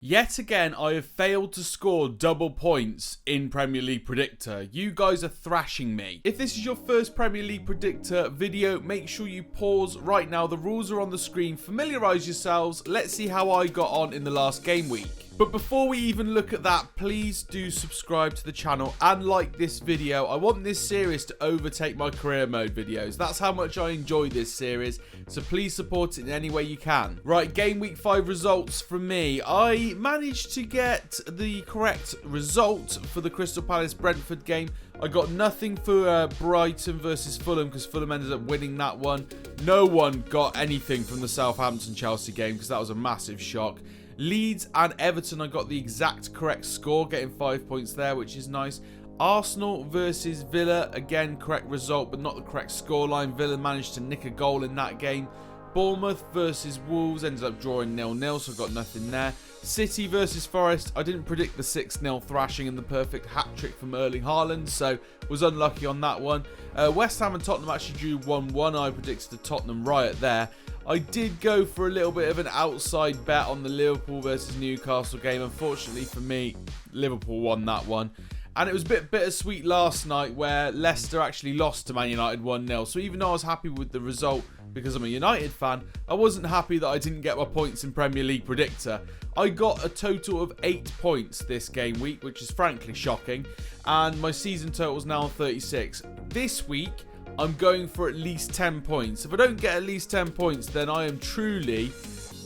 Yet again, I have failed to score double points in Premier League Predictor. You guys are thrashing me. If this is your first Premier League Predictor video, make sure you pause right now. The rules are on the screen. Familiarise yourselves. Let's see how I got on in the last game week. But before we even look at that, please do subscribe to the channel and like this video. I want this series to overtake my career mode videos. That's how much I enjoy this series, so please support it in any way you can. Right, game week 5 results from me. I managed to get the correct result for the Crystal Palace Brentford game. I got nothing for Brighton versus Fulham because Fulham ended up winning that one. No one got anything from the Southampton Chelsea game because that was a massive shock. Leeds and Everton, I got the exact correct score, getting 5 points there, which is nice. Arsenal versus Villa, again, correct result, but not the correct scoreline. Villa managed to nick a goal in that game. Bournemouth versus Wolves, ended up drawing 0-0, so I got nothing there. City versus Forest, I didn't predict the 6-0 thrashing and the perfect hat-trick from Erling Haaland, so was unlucky on that one. West Ham and Tottenham actually drew 1-1. I predicted a Tottenham riot there. I did go for a little bit of an outside bet on the Liverpool versus Newcastle game. Unfortunately for me, Liverpool won that one. And it was a bit bittersweet last night where Leicester actually lost to Man United 1-0. So even though I was happy with the result because I'm a United fan, I wasn't happy that I didn't get my points in Premier League Predictor. I got a total of 8 points this game week, which is frankly shocking. And my season total is now 36. This week, I'm going for at least 10 points. If I don't get at least 10 points, then I am truly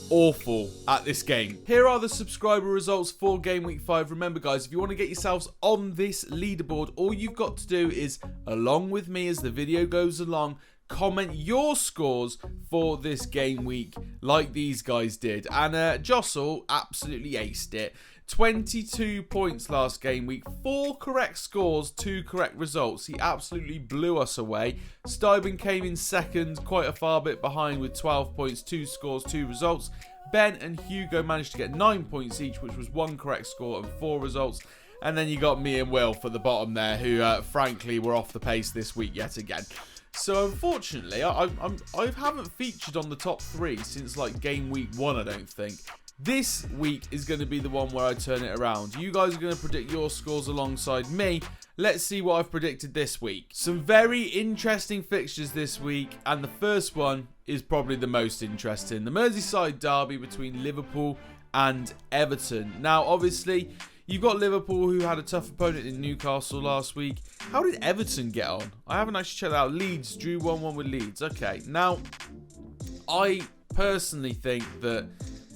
awful at this game. Here are the subscriber results for game week 5. Remember guys, if you want to get yourselves on this leaderboard, all you've got to do is, along with me as the video goes along, comment your scores for this game week like these guys did. And Jostle absolutely aced it. 22 points last game week, 4 correct scores, 2 correct results. He absolutely blew us away. Stuyben came in second, quite a far bit behind with 12 points, 2 scores, 2 results. Ben and Hugo managed to get 9 points each, which was 1 correct score and 4 results. And then you got me and Will for the bottom there, who frankly were off the pace this week yet again. So unfortunately, I haven't featured on the top 3 since like game week 1, I don't think. This week is going to be the one where I turn it around. You guys are going to predict your scores alongside me. Let's see what I've predicted this week. Some very interesting fixtures this week, and the first one is probably the most interesting. The Merseyside derby between Liverpool and Everton. Now, obviously, you've got Liverpool, who had a tough opponent in Newcastle last week. How did Everton get on? I haven't actually checked that out. Leeds drew 1-1 with Leeds. Okay, now, I personally think that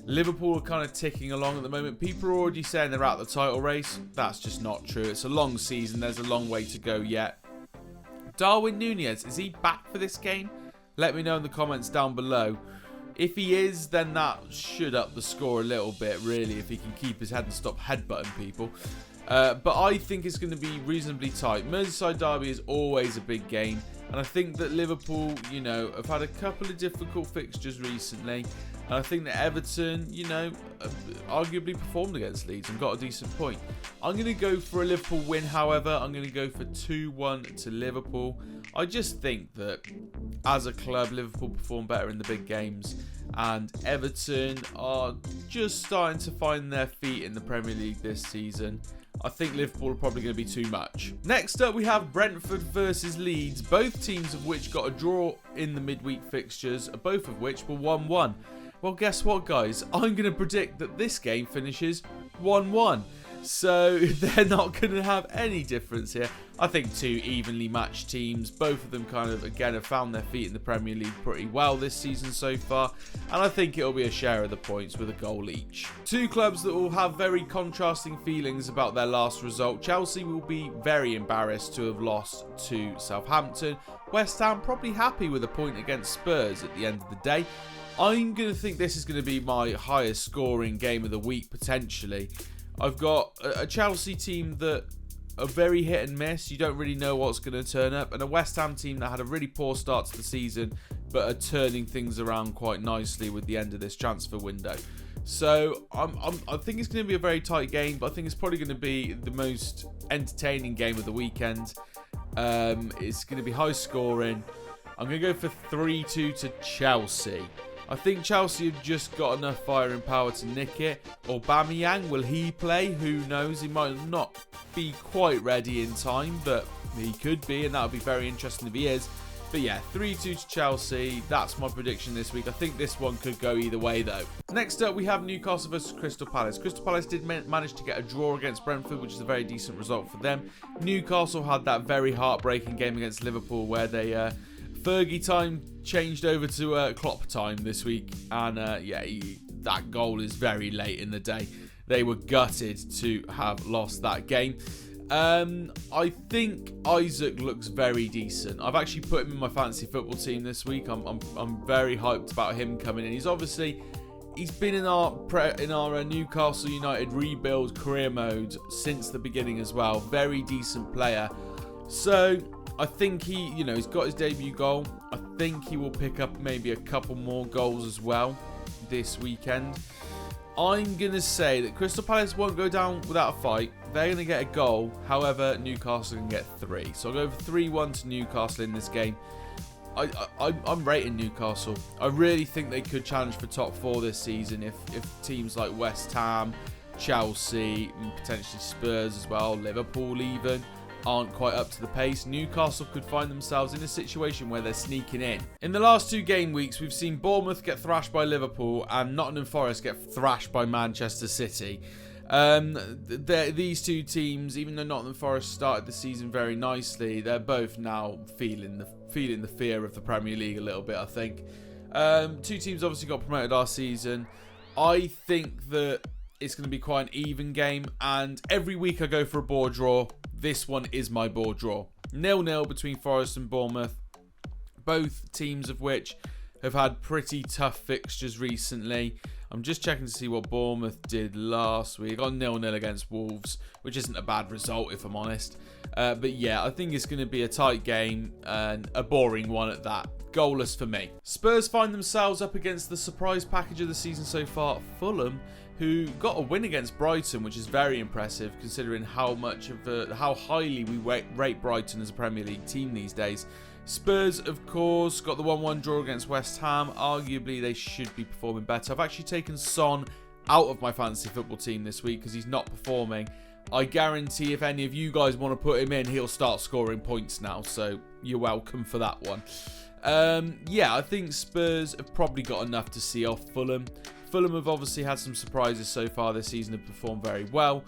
Liverpool are kind of ticking along at the moment. People are already saying they're out the title race. That's just not true. It's a long season. There's a long way to go yet. Darwin Núñez, is he back for this game? Let me know in the comments down below. If he is, then that should up the score a little bit, really, if he can keep his head and stop headbutting people. But I think it's going to be reasonably tight. Merseyside derby is always a big game. And I think that Liverpool, you know, have had a couple of difficult fixtures recently. And I think that Everton, you know, arguably performed against Leeds and got a decent point. I'm going to go for a Liverpool win, however. I'm going to go for 2-1 to Liverpool. I just think that as a club, Liverpool perform better in the big games. And Everton are just starting to find their feet in the Premier League this season. I think Liverpool are probably going to be too much. Next up, we have Brentford versus Leeds, both teams of which got a draw in the midweek fixtures, both of which were 1-1. Well, guess what, guys? I'm going to predict that this game finishes 1-1. So they're not going to have any difference here. I think 2 evenly matched teams. Both of them kind of, again, have found their feet in the Premier League pretty well this season so far. And I think it'll be a share of the points with a goal each. 2 clubs that will have very contrasting feelings about their last result. Chelsea will be very embarrassed to have lost to Southampton. West Ham probably happy with a point against Spurs at the end of the day. I'm going to think this is going to be my highest scoring game of the week, potentially. I've got a Chelsea team that are very hit and miss. You don't really know what's going to turn up. And a West Ham team that had a really poor start to the season, but are turning things around quite nicely with the end of this transfer window. So I think it's going to be a very tight game, but I think it's probably going to be the most entertaining game of the weekend. It's going to be high scoring. I'm going to go for 3-2 to Chelsea. I think Chelsea have just got enough firing power to nick it. Aubameyang, will he play? Who knows? He might not be quite ready in time, but he could be, and that would be very interesting if he is. But yeah, 3-2 to Chelsea. That's my prediction this week. I think this one could go either way, though. Next up, we have Newcastle versus Crystal Palace. Crystal Palace did manage to get a draw against Brentford, which is a very decent result for them. Newcastle had that very heartbreaking game against Liverpool where they Fergie time changed over to Klopp time this week. And yeah, that goal is very late in the day. They were gutted to have lost that game. I think Isaac looks very decent. I've actually put him in my fantasy football team this week. I'm very hyped about him coming in. He's been in our Newcastle United rebuild career mode since the beginning as well. Very decent player. So I think he's got his debut goal. I think he will pick up maybe a couple more goals as well this weekend. I'm going to say that Crystal Palace won't go down without a fight. They're going to get a goal. However, Newcastle can get 3. So I'll go for 3-1 to Newcastle in this game. I'm rating Newcastle. I really think they could challenge for top 4 this season if teams like West Ham, Chelsea, and potentially Spurs as well, Liverpool even, aren't quite up to the pace. Newcastle could find themselves in a situation where they're sneaking in. In the last 2 game weeks, we've seen Bournemouth get thrashed by Liverpool and Nottingham Forest get thrashed by Manchester City. These 2 teams, even though Nottingham Forest started the season very nicely, they're both now feeling the fear of the Premier League a little bit, I think. 2 teams obviously got promoted last season. I think that it's going to be quite an even game, and every week I go for a board draw. This one is my board draw. 0-0 between Forest and Bournemouth. Both teams of which have had pretty tough fixtures recently. I'm just checking to see what Bournemouth did last week. On 0-0 against Wolves, which isn't a bad result if I'm honest. But yeah, I think it's going to be a tight game and a boring one at that. Goalless for me. Spurs find themselves up against the surprise package of the season so far, Fulham, who got a win against Brighton, which is very impressive considering how highly we rate Brighton as a Premier League team these days. Spurs, of course, got the 1-1 draw against West Ham. Arguably, they should be performing better. I've actually taken Son out of my fantasy football team this week because he's not performing. I guarantee if any of you guys want to put him in, he'll start scoring points now. So you're welcome for that one. Yeah, I think Spurs have probably got enough to see off Fulham. Fulham have obviously had some surprises so far this season, have performed very well.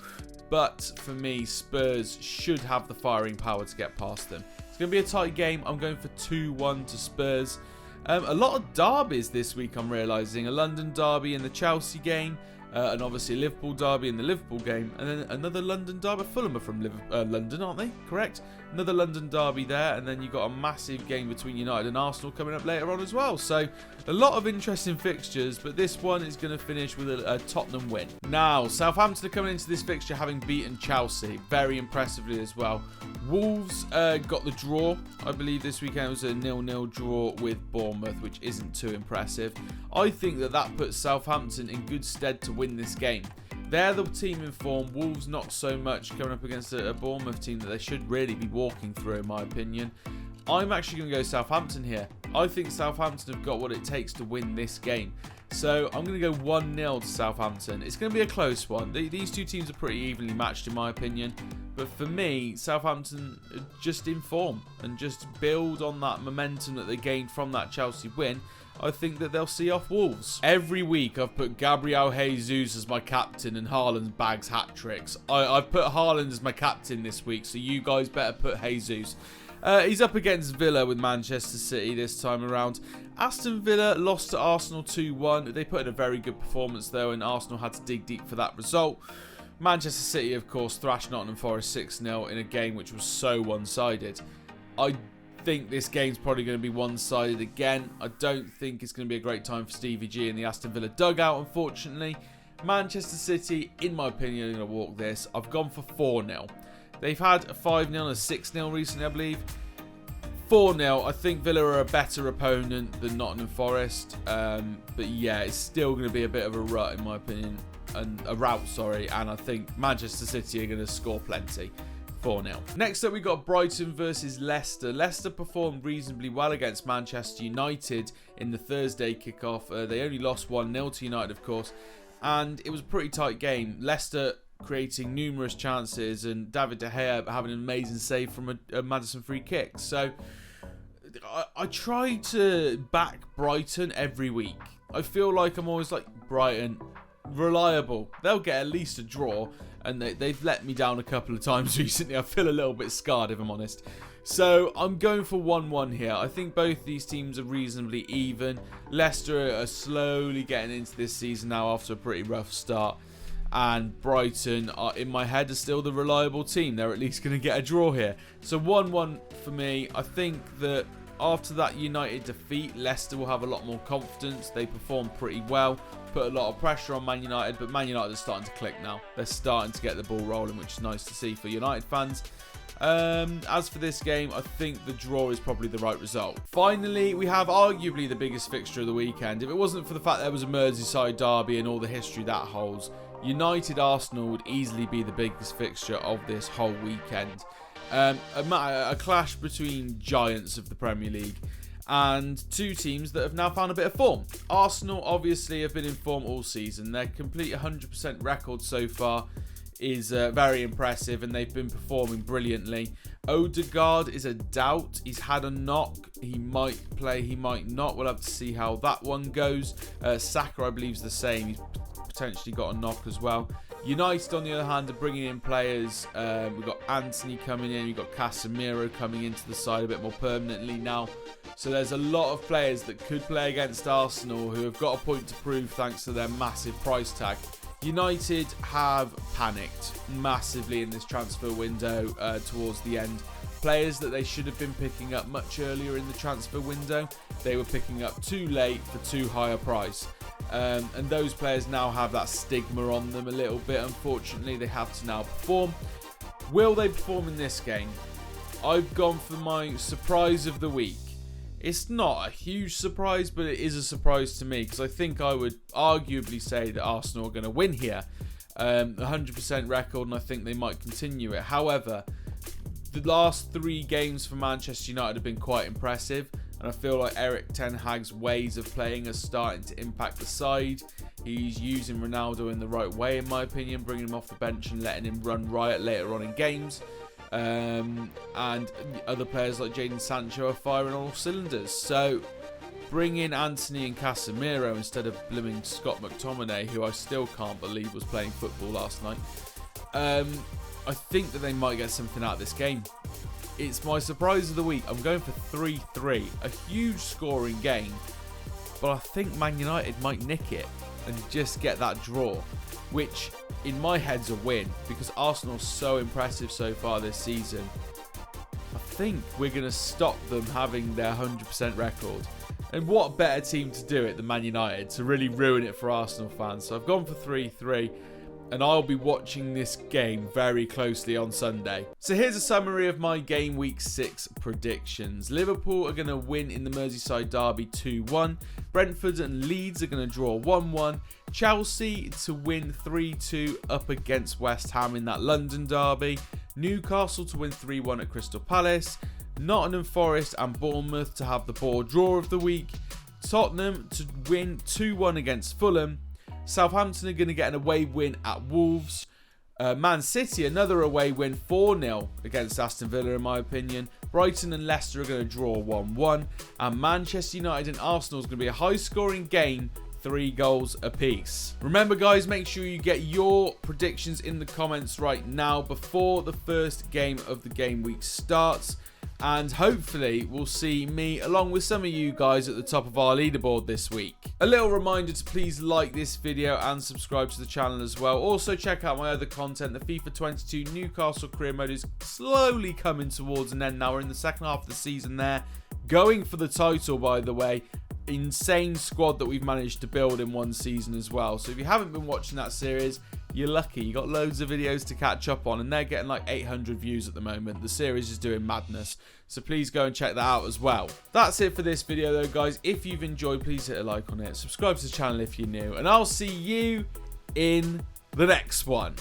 But for me, Spurs should have the firing power to get past them. It's going to be a tight game. I'm going for 2-1 to Spurs. A lot of derbies this week, I'm realising. A London derby in the Chelsea game. And obviously a Liverpool derby in the Liverpool game. And then another London derby. Fulham are from London, aren't they? Correct? Another London derby there. And then you've got a massive game between United and Arsenal coming up later on as well. So a lot of interesting fixtures. But this one is going to finish with a Tottenham win. Now, Southampton are coming into this fixture having beaten Chelsea. Very impressively as well. Wolves got the draw. I believe this weekend was a 0-0 draw with Bournemouth, which isn't too impressive. I think that puts Southampton in good stead to win this game. They're the team in form. Wolves not so much, coming up against a Bournemouth team that they should really be walking through, in my opinion. I'm actually going to go Southampton here. I think Southampton have got what it takes to win this game. So I'm going to go 1-0 to Southampton. It's going to be a close one. These 2 teams are pretty evenly matched, in my opinion. But for me, Southampton are just in form and just build on that momentum that they gained from that Chelsea win. I think that they'll see off Wolves. Every week I've put Gabriel Jesus as my captain and Haaland bags hat-tricks. I've put Haaland as my captain this week, so you guys better put Jesus. He's up against Villa with Manchester City this time around. Aston Villa lost to Arsenal 2-1. They put in a very good performance though, and Arsenal had to dig deep for that result. Manchester City, of course, thrashed Nottingham Forest 6-0 in a game which was so one-sided. I think this game's probably going to be one-sided again. I don't think it's going to be a great time for Stevie G in the Aston Villa dugout, unfortunately. Manchester City, in my opinion, are going to walk this. I've gone for 4-0. They've had a 5-0 and a 6-0 recently, I believe. 4-0. I think Villa are a better opponent than Nottingham Forest. But yeah, it's still going to be a bit of a rut, in my opinion. And a rout, sorry. And I think Manchester City are going to score plenty. 4-0. Next up, we got Brighton versus Leicester. Leicester performed reasonably well against Manchester United in the Thursday kickoff. They only lost 1-0 to United, of course, and it was a pretty tight game. Leicester creating numerous chances, and David De Gea having an amazing save from a Maddison free kick. So I try to back Brighton every week. I feel like I'm always like, Brighton, reliable. They'll get at least a draw, and they've let me down a couple of times recently. I feel a little bit scarred, if I'm honest. So I'm going for 1-1 here. I think both these teams are reasonably even. Leicester are slowly getting into this season now after a pretty rough start. And Brighton, are, in my head, are still the reliable team. They're at least going to get a draw here. So 1-1 for me. I think that after that United defeat, Leicester will have a lot more confidence. They performed pretty well, put a lot of pressure on Man United, but Man United are starting to click now. They're starting to get the ball rolling, which is nice to see for United fans. As for this game, I think the draw is probably the right result. Finally, we have arguably the biggest fixture of the weekend. If it wasn't for the fact there was a Merseyside derby and all the history that holds, United Arsenal would easily be the biggest fixture of this whole weekend. A clash between giants of the Premier League and two teams that have now found a bit of form. Arsenal obviously have been in form all season. Their complete 100% record so far is very impressive, and they've been performing brilliantly. Odegaard is a doubt. He's had a knock. He might play, he might not. We'll have to see how that one goes. Saka, I believe, is the same. He's potentially got a knock as well. United, on the other hand, are bringing in players. We've got Anthony coming in. We've got Casemiro coming into the side a bit more permanently now. So there's a lot of players that could play against Arsenal who have got a point to prove thanks to their massive price tag. United have panicked massively in this transfer window towards the end. Players that they should have been picking up much earlier in the transfer window, they were picking up too late for too high a price. And those players now have that stigma on them a little bit. Unfortunately, they have to now perform. Will they perform in this game? I've gone for my surprise of the week. It's not a huge surprise, but it is a surprise to me because I think I would arguably say that Arsenal are going to win here. 100% record, and I think they might continue it. However, the last 3 games for Manchester United have been quite impressive, and I feel like Erik ten Hag's ways of playing are starting to impact the side. He's using Ronaldo in the right way, in my opinion, bringing him off the bench and letting him run riot later on in games. And other players like Jadon Sancho are firing on all cylinders. So bring in Anthony and Casemiro instead of blooming Scott McTominay, who I still can't believe was playing football last night. I think that they might get something out of this game. It's my surprise of the week. I'm going for 3-3. A huge scoring game. But I think Man United might nick it and just get that draw, which in my head's a win because Arsenal's so impressive so far this season. I think we're going to stop them having their 100% record. And what better team to do it than Man United to really ruin it for Arsenal fans. So I've gone for 3-3. And I'll be watching this game very closely on Sunday. So here's a summary of my Game Week 6 predictions. Liverpool are going to win in the Merseyside derby 2-1. Brentford and Leeds are going to draw 1-1. Chelsea to win 3-2 up against West Ham in that London derby. Newcastle to win 3-1 at Crystal Palace. Nottingham Forest and Bournemouth to have the poor draw of the week. Tottenham to win 2-1 against Fulham. Southampton are going to get an away win at Wolves. Man City, another away win, 4-0 against Aston Villa, in my opinion. Brighton and Leicester are going to draw 1-1. And Manchester United and Arsenal is going to be a high-scoring game, 3 goals apiece. Remember, guys, make sure you get your predictions in the comments right now before the first game of the game week starts. And hopefully we'll see me along with some of you guys at the top of our leaderboard this week. A little reminder to please like this video and subscribe to the channel as well. Also check out my other content. The FIFA 22 Newcastle career mode is slowly coming towards an end now. We're in the second half of the season there. Going for the title, by the way. Insane squad that we've managed to build in one season as well. So if you haven't been watching that series, you're lucky. You got loads of videos to catch up on, and they're getting like 800 views at the moment. The series is doing madness, so please go and check that out as well. That's it for this video though, guys. If you've enjoyed, please hit a like on it, subscribe to the channel if you're new, and I'll see you in the next one.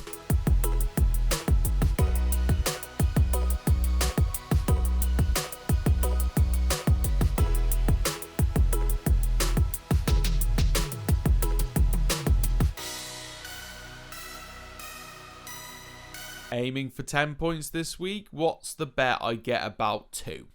Aiming for 10 points this week. What's the bet? I get about 2.